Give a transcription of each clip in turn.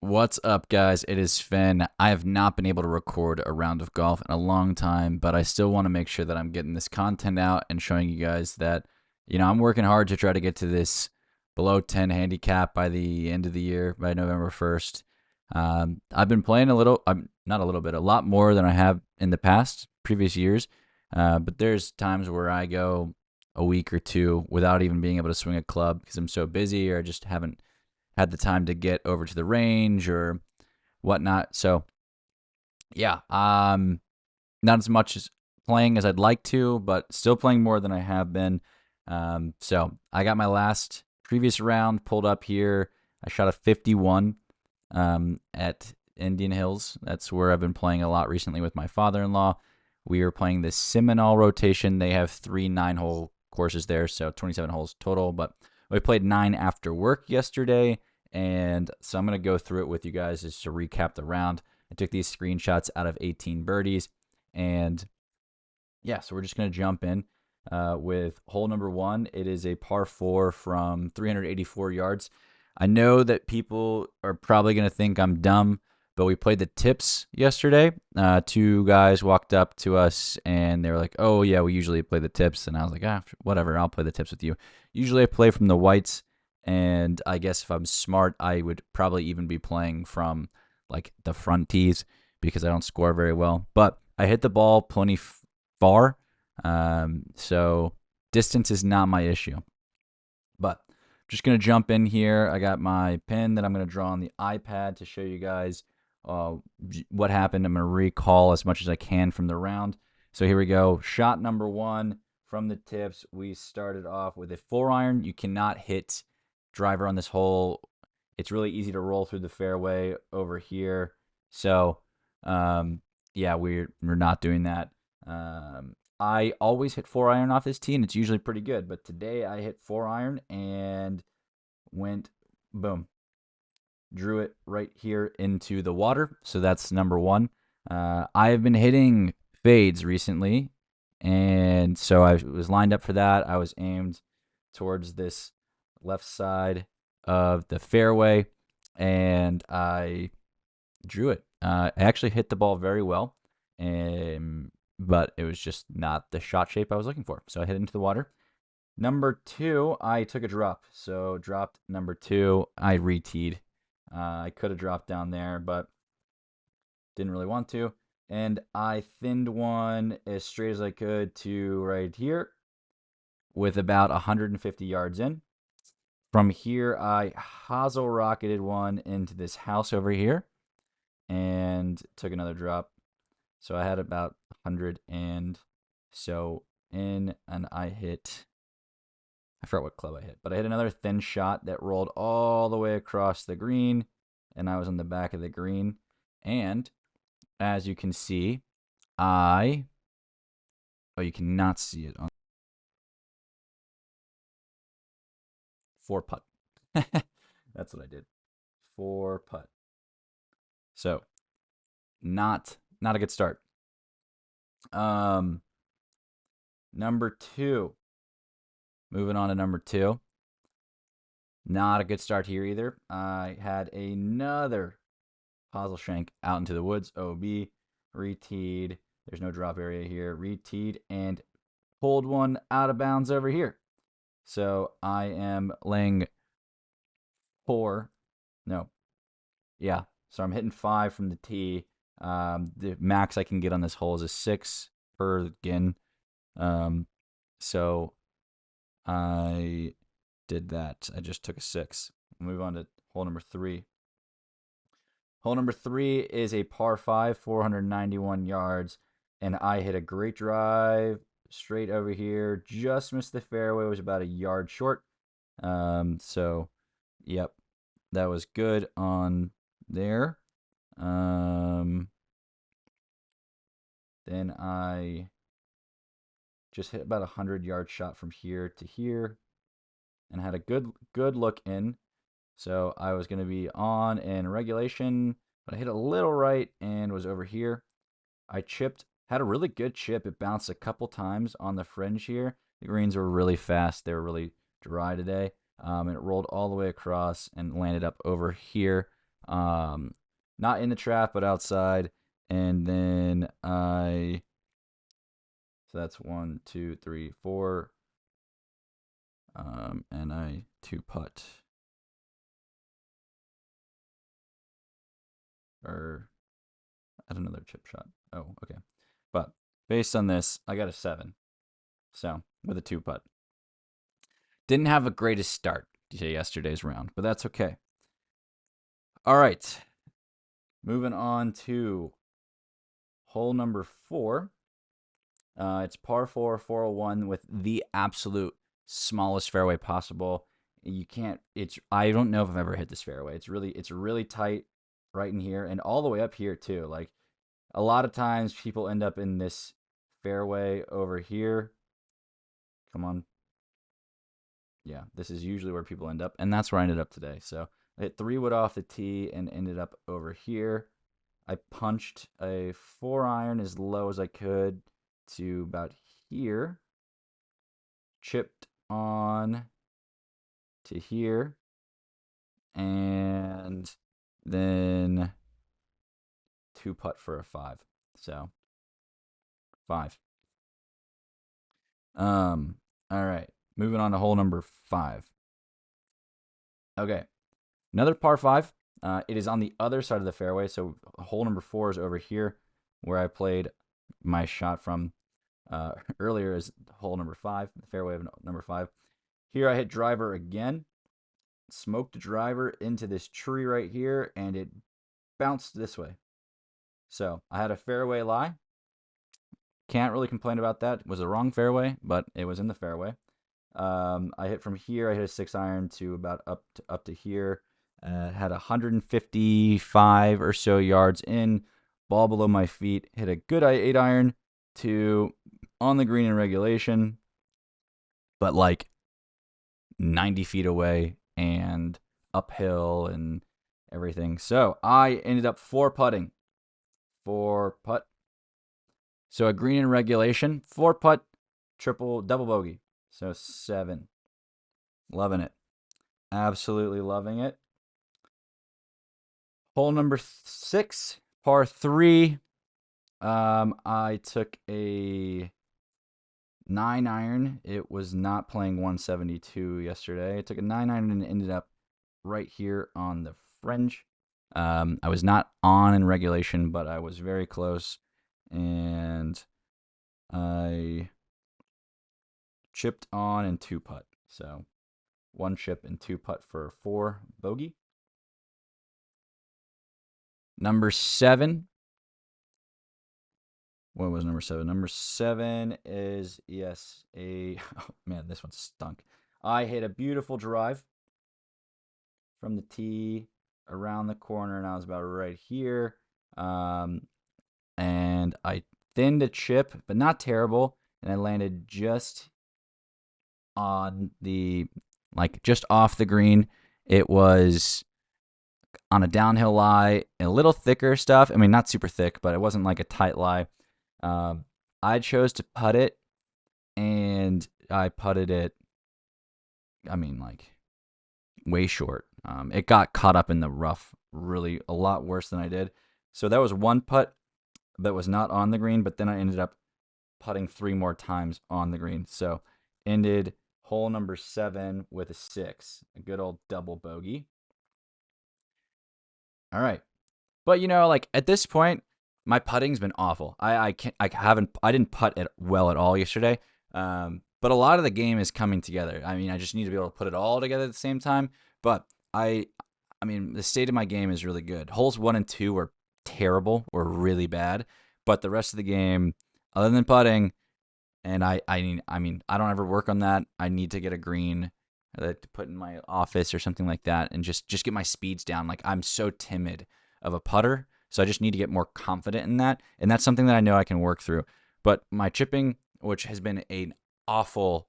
What's up, guys? It is Phen. I have not been able to record a round of golf in a long time, but I still want to make sure that I'm getting this content out and showing you guys that, I'm working hard to try to get to this below 10 handicap by the end of the year, by November 1st. I've been playing not a little bit, a lot more than I have in the previous years. But there's times where I go a week or two without even being able to swing a club because I'm so busy or I just haven't had the time to get over to the range or whatnot. So yeah, not as much as playing as I'd like to, but still playing more than I have been. So I got my last previous round pulled up here. I shot a 51 at Indian Hills. That's where I've been playing a lot recently with my father-in-law. We were playing the Seminole rotation. They have 3 9-hole courses there, so 27 holes total. But we played 9 after work yesterday, and so I'm going to go through it with you guys just to recap the round. I took these screenshots out of 18 birdies, and yeah, so we're just going to jump in with hole number 1. It is a par 4 from 384 yards. I know that people are probably going to think I'm dumb, but we played the tips yesterday. 2 guys walked up to us and they were like, "Oh yeah, we usually play the tips." And I was like, whatever, I'll play the tips with you. Usually I play from the whites, and I guess if I'm smart, I would probably even be playing from like the front tees because I don't score very well. But I hit the ball plenty far, so distance is not my issue. But just going to jump in here. I got my pen that I'm going to draw on the iPad to show you guys what happened. I'm going to recall as much as I can from the round. So here we go. Shot number 1 from the tips. We started off with a 4-iron. You cannot hit driver on this hole. It's really easy to roll through the fairway over here. So, yeah, we're not doing that. I always hit 4-iron off this tee, and it's usually pretty good. But today I hit 4-iron and went boom, drew it right here into the water. So that's number 1. I have been hitting fades recently, and so I was lined up for that. I was aimed towards this left side of the fairway, and I drew it. I actually hit the ball very well, but it was just not the shot shape I was looking for. So I hit into the water. Number 2, I took a drop. So dropped number 2. I re-teed. I could have dropped down there, but didn't really want to. And I thinned one as straight as I could to right here with about 150 yards in. From here, I hosel rocketed one into this house over here and took another drop. So I had about 100 and so in, and I forgot what club I hit, but I hit another thin shot that rolled all the way across the green, and I was on the back of the green. And as you can see, you cannot see it on 4 putt. That's what I did. 4 putt. So not a good start. Number 2. Moving on to number 2. Not a good start here either. I had another hosel shank out into the woods. OB, re-teed. There's no drop area here. Re-teed and pulled one out of bounds over here. So I am laying 4. No. Yeah. So I'm hitting 5 from the tee. The max I can get on this hole is a 6 per gin. So I did that. I just took a 6. We'll move on to hole number 3. Hole number 3 is a par 5, 491 yards, and I hit a great drive straight over here. Just missed the fairway. Was about a yard short. So, yep, that was good on there. Then I just hit about 100-yard shot from here to here, and had a good look in. So I was going to be on in regulation, but I hit a little right and was over here. I chipped, had a really good chip. It bounced a couple times on the fringe here. The greens were really fast. They were really dry today. And it rolled all the way across and landed up over here Not in the trap, but outside. And then so that's 1, 2, 3, 4. And I 2-putt. Or at another chip shot. Oh, okay. But based on this, I got a 7. So with a 2-putt. Didn't have a greatest start to yesterday's round, but that's okay. All right. Moving on to hole number 4. It's par 4, 401 with the absolute smallest fairway possible. You can't. I don't know if I've ever hit this fairway. It's really tight right in here and all the way up here too. Like a lot of times people end up in this fairway over here. Come on. Yeah, this is usually where people end up, and that's where I ended up today. So I hit 3-wood off the tee and ended up over here. I punched a 4-iron as low as I could to about here, chipped on to here, and then 2-putt for a 5. So 5. All right. Moving on to hole number 5. Okay. Another par 5. It is on the other side of the fairway. So hole number 4 is over here where I played my shot from earlier is hole number 5, the fairway of number 5. Here I hit driver again. Smoked driver into this tree right here, and it bounced this way. So I had a fairway lie. Can't really complain about that. It was the wrong fairway, but it was in the fairway. I hit from here. I hit a 6-iron to about up to here. Had 155 or so yards in, ball below my feet. Hit a good 8-iron to on the green in regulation, but like 90 feet away and uphill and everything. So I ended up 4-putting. 4-putt. So a green in regulation, 4-putt, double bogey. So 7. Loving it. Absolutely loving it. Hole number 6, par 3. I took a 9-iron. It was not playing 172 yesterday. I took a 9-iron and ended up right here on the fringe. I was not on in regulation, but I was very close. And I chipped on and 2-putt. So 1 chip and 2-putt for 4 bogey. Number 7. What was number 7? Number 7 is, yes, oh man, this one stunk. I hit a beautiful drive from the tee around the corner, and I was about right here. And I thinned a chip, but not terrible. And I landed just on just off the green. It was on a downhill lie, and a little thicker stuff. I mean, not super thick, but it wasn't like a tight lie. I chose to putt it, and I putted it, way short. It got caught up in the rough really a lot worse than I did. So that was 1 putt that was not on the green, but then I ended up putting 3 more times on the green. So ended hole number 7 with a 6, a good old double bogey. All right. But at this point, my putting's been awful. I didn't putt it well at all yesterday. But a lot of the game is coming together. I mean, I just need to be able to put it all together at the same time. But the state of my game is really good. Holes 1 and 2 were terrible, were really bad. But the rest of the game, other than putting, and I don't ever work on that. I need to get a green to put in my office or something like that, and just get my speeds down. Like, I'm so timid of a putter, so I just need to get more confident in that, and that's something that I know I can work through. But my chipping, which has been an awful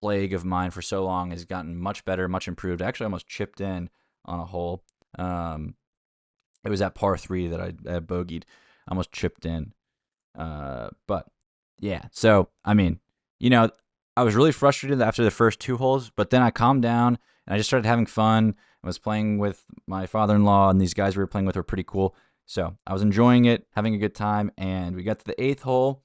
plague of mine for so long, has gotten much better, much improved. I actually almost chipped in on a hole. It was at par 3 that I bogeyed. I almost chipped in. But yeah, so I was really frustrated after the first 2 holes, but then I calmed down and I just started having fun I was playing with my father-in-law, and these guys we were playing with were pretty cool. So I was enjoying it, having a good time, and we got to the eighth hole.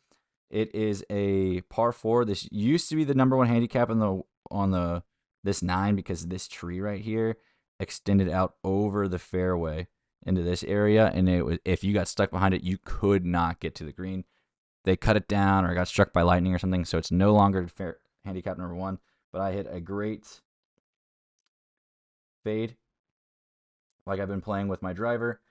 It is a par four. This used to be the number one handicap on the this nine because this tree right here extended out over the fairway into this area, and it was, if you got stuck behind it, you could not get to the green. They cut it down or got struck by lightning or something, so it's no longer fair handicap number one. But I hit a great fade, like I've been playing with my driver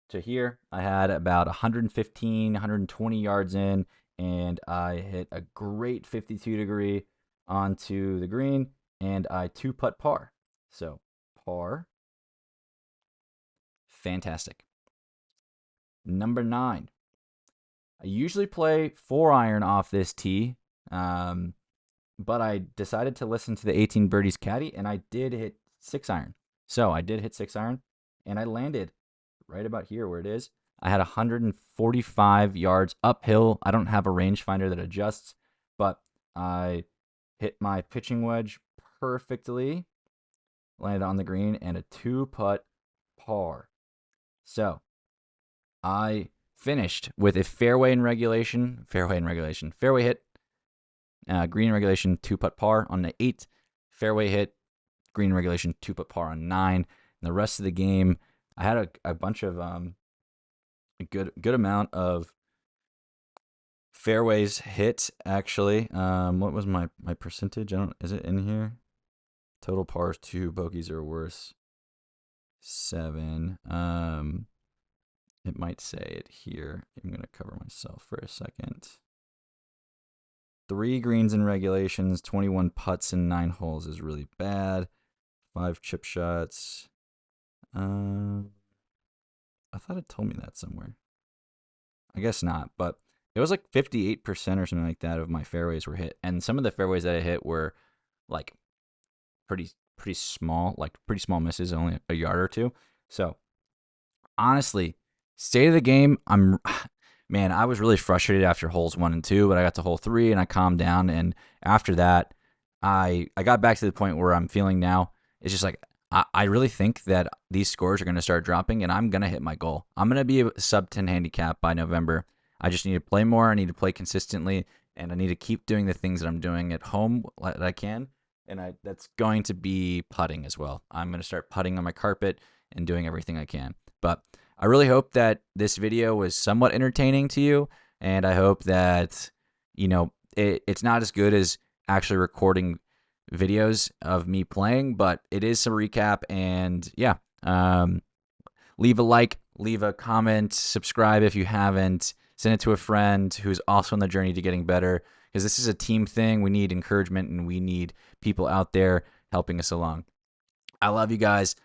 to here. I had about 115, 120 yards in, and I hit a great 52 degree onto the green, and I two putt par. So par, fantastic. Number 9. I usually play 4-iron off this tee, but I decided to listen to the 18 birdies caddy, and I did hit 6-iron. So I did hit 6-iron, and I landed right about here where it is. I had 145 yards uphill. I don't have a rangefinder that adjusts, but I hit my pitching wedge perfectly, landed on the green, and a 2-putt par. So I finished with a fairway hit, green regulation, 2-putt par on the 8, fairway hit, green regulation, 2-putt par on 9. And the rest of the game, I had a bunch of a good amount of fairways hit actually. What was my percentage? Is it in here? Total pars 2, bogeys are worse 7. It might say it here. I'm gonna cover myself for a second. 3 greens in regulations, 21 putts in 9 holes is really bad. 5 chip shots. I thought it told me that somewhere. I guess not, but it was like 58% or something like that of my fairways were hit, and some of the fairways that I hit were like pretty small, like pretty small misses, only a yard or two. So honestly, state of the game, man, I was really frustrated after holes 1 and 2, but I got to hole 3 and I calmed down, and after that, I got back to the point where I'm feeling now. It's just like I really think that these scores are going to start dropping, and I'm going to hit my goal. I'm going to be a sub 10 handicap by November. I just need to play more. I need to play consistently, and I need to keep doing the things that I'm doing at home that I can. And that's going to be putting as well. I'm going to start putting on my carpet and doing everything I can. But I really hope that this video was somewhat entertaining to you, and I hope that, it's not as good as actually recording videos of me playing, but it is some recap, and yeah, leave a like, leave a comment, subscribe if you haven't, send it to a friend who's also on the journey to getting better, because this is a team thing. We need encouragement, and we need people out there helping us along. I love you guys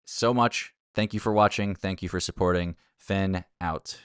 so much. Thank you for watching. Thank you for supporting. Phen out.